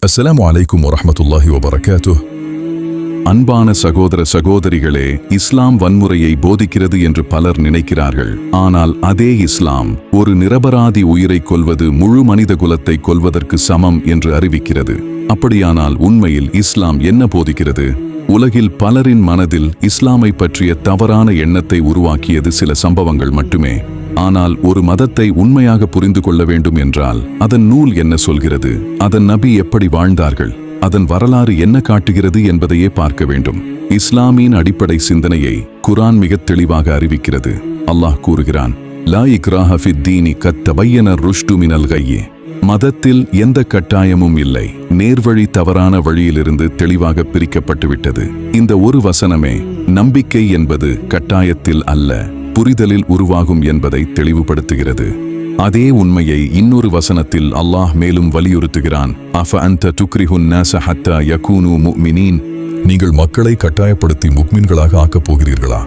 அஸ்ஸலாமு அலைக்கும் வரஹ்மத்துல்லாஹி வபரகாத்துஹ். அன்பான சகோதர சகோதரிகளே, இஸ்லாம் வன்முறையை போதிக்கிறது என்று பலர் நினைக்கிறார்கள். ஆனால் அதே இஸ்லாம் ஒரு நிரபராதி உயிரை கொல்வது முழு மனித குலத்தை கொல்வதற்கு சமம் என்று அறிவிக்கிறது. அப்படியானால் உண்மையில் இஸ்லாம் என்ன போதிக்கிறது? உலகில் பலரின் மனதில் இஸ்லாமை பற்றிய தவறான எண்ணத்தை உருவாக்கியது சில சம்பவங்கள் மட்டுமே. ஆனால் ஒரு மதத்தை உண்மையாக புரிந்து கொள்ள வேண்டும் என்றால் அதன் நூல் என்ன சொல்கிறது, அதன் நபி எப்படி வாழ்ந்தார்கள், அதன் வரலாறு என்ன காட்டுகிறது என்பதையே பார்க்க வேண்டும். இஸ்லாமின் அடிப்படை சிந்தனையை குர்ஆன் மிகத் தெளிவாக அறிவிக்கிறது. அல்லாஹ் கூறுகிறான், லா இக்ராஹ ஃபித்தீனி கத் தபய்யன ருஷ்து மினல் கய்யி. மதத்தில் எந்த கட்டாயமும் இல்லை, நேர்வழி தவறான வழியிலிருந்து தெளிவாக பிரிக்கப்பட்டுவிட்டது. இந்த ஒரு வசனமே நம்பிக்கை என்பது கட்டாயத்தில் அல்ல, புரிதலில் உருவாகும் என்பதை தெளிவுபடுத்துகிறது. அதே உண்மையை இன்னொரு வசனத்தில் அல்லாஹ் மேலும் வலியுறுத்துகிறான். அஃப அன்த துக்ரிஹுன் நாஸ ஹத்தா யகூனு முஃமினீன். நீங்கள் மக்களை கட்டாயப்படுத்தி முக்மின்களாக ஆக்கப் போகிறீர்களா?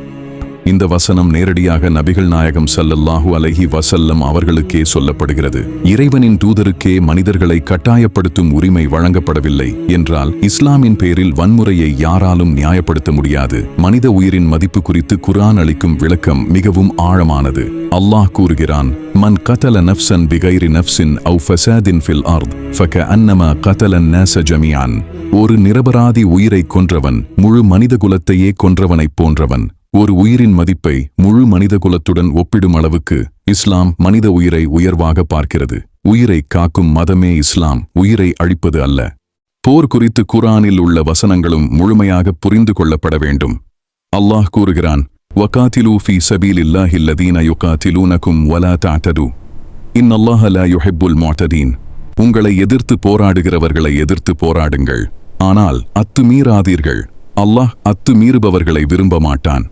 இந்த வசனம் நேரடியாக நபிகள் நாயகம் ஸல்லல்லாஹு அலைஹி வஸல்லம் அவர்களுக்கே சொல்லப்படுகிறது. இறைவனின் தூதருக்கே மனிதர்களை கட்டாயப்படுத்தும் உரிமை வழங்கப்படவில்லை என்றால் இஸ்லாமின் பேரில் வன்முறையை யாராலும் நியாயப்படுத்த முடியாது. மனித உயிரின் மதிப்பு குறித்து குர்ஆன் அளிக்கும் விளக்கம் மிகவும் ஆழமானது. அல்லாஹ் கூறுகிறான், மன் கதல நஃப்ஸன் பிகைரி நஃப்ஸின் அவ் ஃபஸாதின் ஃபில் அர்த் ஃபகஅன்னமா கதலன் நாஸ ஜமீஅன். ஒரு நிரபராதி உயிரை கொன்றவன் முழு மனித குலத்தையே கொன்றவனைப் போன்றவன். ஒரு உயிரின் மதிப்பை முழு மனித குலத்துடன் ஒப்பிடும் அளவுக்கு இஸ்லாம் மனித உயிரை உயர்வாக பார்க்கிறது. உயிரை காக்கும் மதமே இஸ்லாம், உயிரை அழிப்பது அல்ல. போர் குறித்து குர்ஆனில் உள்ள வசனங்களும் முழுமையாக புரிந்து கொள்ளப்பட வேண்டும். அல்லாஹ் கூறுகிறான், வகாதிலு ஃபீ சபீலில்லாஹி அல்லதீன யுகாதிலூனகும் வலா தஅதது இன்னல்லாஹ லா யுஹிப்புல் முஅ்ததீன். உங்களை எதிர்த்து போராடுகிறவர்களை எதிர்த்து போராடுங்கள், ஆனால் அத்துமீறாதீர்கள். அல்லாஹ் அத்துமீறுபவர்களை விரும்ப மாட்டான்.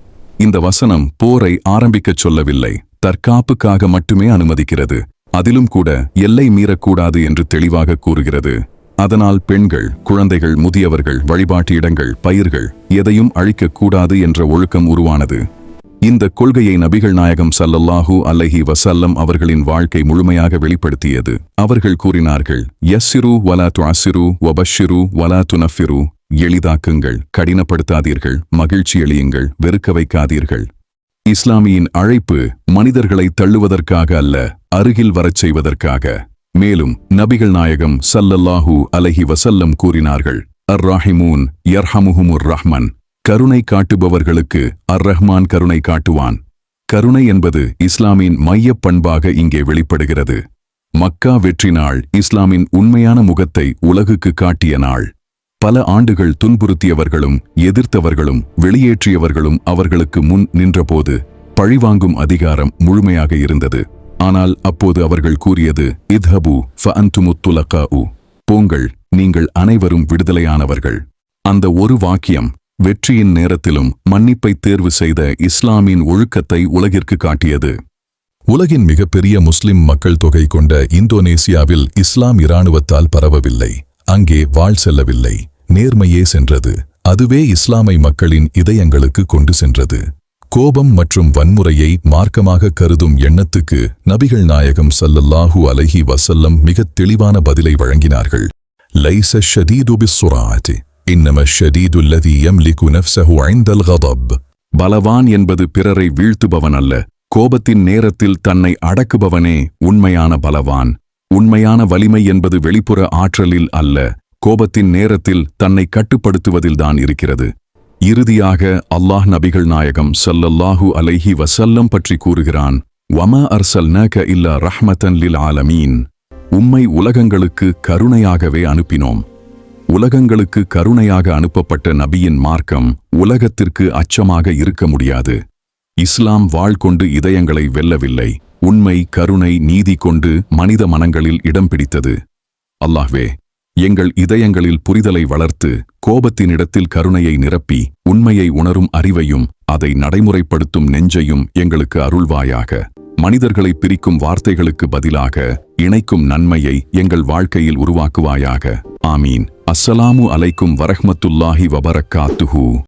இந்த வசனம் போரை ஆரம்பிக்கச் சொல்லவில்லை, தற்காப்புக்காக மட்டுமே அனுமதிக்கிறது. அதிலும் கூட எல்லை மீறக்கூடாது என்று தெளிவாக கூறுகிறது. அதனால் பெண்கள், குழந்தைகள், முதியவர்கள், வழிபாட்டு இடங்கள், பயிர்கள் எதையும் அழிக்கக்கூடாது என்ற ஒழுக்கம் உருவானது. இந்த கொள்கையை நபிகள் நாயகம் ஸல்லல்லாஹு அலைஹி வஸல்லம் அவர்களின் வாழ்க்கை முழுமையாக வெளிப்படுத்தியது. அவர்கள் கூறினார்கள், யஸ்ஸிரு வலா துஅஸ்ஸிரு வபஷ்ஷிரு வலா துனஃபிரு. எளிதாக்குங்கள், கடினப்படுத்தாதீர்கள், மகிழ்ச்சி அளியுங்கள், வெறுக்க வைக்காதீர்கள். இஸ்லாமியின் அழைப்பு மனிதர்களை தள்ளுவதற்காக அல்ல, அருகில் வரச் செய்வதற்காக. மேலும் நபிகள் நாயகம் ஸல்லல்லாஹு அலைஹி வஸல்லம் கூறினார்கள், அர் ராஹிமூன் யர்ஹமுஹுமுர் ரஹ்மன். கருணை காட்டுபவர்களுக்கு அர் ரஹ்மான் கருணை காட்டுவான். கருணை என்பது இஸ்லாமின் மையப் பண்பாக இங்கே வெளிப்படுகிறது. மக்கா வெற்றி நாள் இஸ்லாமின் உண்மையான முகத்தை உலகுக்கு காட்டிய நாள். பல ஆண்டுகள் துன்புறுத்தியவர்களும் எதிர்த்தவர்களும் வெளியேற்றியவர்களும் அவர்களுக்கு முன் நின்றபோது பழிவாங்கும் அதிகாரம் முழுமையாக இருந்தது. ஆனால் அப்போது அவர்கள் கூறியது, இத்ஹபு ஃபஅன்துமுத் துலகாஉ. போங்கள், நீங்கள் அனைவரும் விடுதலையானவர்கள். அந்த ஒரு வாக்கியம் வெற்றியின் நேரத்திலும் மன்னிப்பை தேர்வு செய்த இஸ்லாமின் ஒழுக்கத்தை உலகிற்கு காட்டியது. உலகின் மிகப்பெரிய முஸ்லிம் மக்கள் தொகை கொண்ட இந்தோனேசியாவில் இஸ்லாம் இராணுவத்தால் பரவவில்லை. அங்கே வாள் செல்லவில்லை, நேர்மையே சென்றது. அதுவே இஸ்லாமை மக்களின் இதயங்களுக்கு கொண்டு சென்றது. கோபம் மற்றும் வன்முறையை மார்க்கமாக கருதும் எண்ணத்துக்கு நபிகள் நாயகம் ஸல்லல்லாஹு அலைஹி வஸல்லம் மிகத் தெளிவான பதிலை வழங்கினார்கள். லைஸ ஷதீது பிஸ்ஸுராஅத்தி இன்னம ஷதீது அல்லதி யம்லிகு நஃப்ஸஹு இன்தல் கதப். பலவான் என்பது பிறரை வீழ்த்துபவன் அல்ல, கோபத்தின் நேரத்தில் தன்னை அடக்குபவனே உண்மையான பலவான். உண்மையான வலிமை என்பது வெளிப்புற ஆற்றலில் அல்ல, கோபத்தின் நேரத்தில் தன்னை கட்டுப்படுத்துவதில்தான் இருக்கிறது. இறுதியாக அல்லாஹ் நபிகள் நாயகம் ஸல்லல்லாஹு அலைஹி வஸல்லம் பற்றி கூறுகிறான், வமா அர்ஸல்நாக இல்லா ரஹ்மத்தன் லில் ஆலமீன். உம்மை உலகங்களுக்கு கருணையாகவே அனுப்பினோம். உலகங்களுக்கு கருணையாக அனுப்பப்பட்ட நபியின் மார்க்கம் உலகத்திற்கு அச்சமாக இருக்க முடியாது. இஸ்லாம் வாள் கொண்டு இதயங்களை வெல்லவில்லை, உண்மை, கருணை, நீதி கொண்டு மனித மனங்களில் இடம் பிடித்தது. அல்லாஹ்வே, எங்கள் இதயங்களில் புரிதலை வளர்த்து கோபத்தினிடத்தில் கருணையை நிரப்பி உண்மையை உணரும் அறிவையும் அதை நடைமுறைப்படுத்தும் நெஞ்சையும் எங்களுக்கு அருள்வாயாக. மனிதர்களை பிரிக்கும் வார்த்தைகளுக்கு பதிலாக இணைக்கும் நன்மையை எங்கள் வாழ்க்கையில் உருவாக்குவாயாக. ஆமீன். அஸ்ஸலாமு அலைக்கும் வரஹ்மத்துல்லாஹி வபரக்காத்துஹு.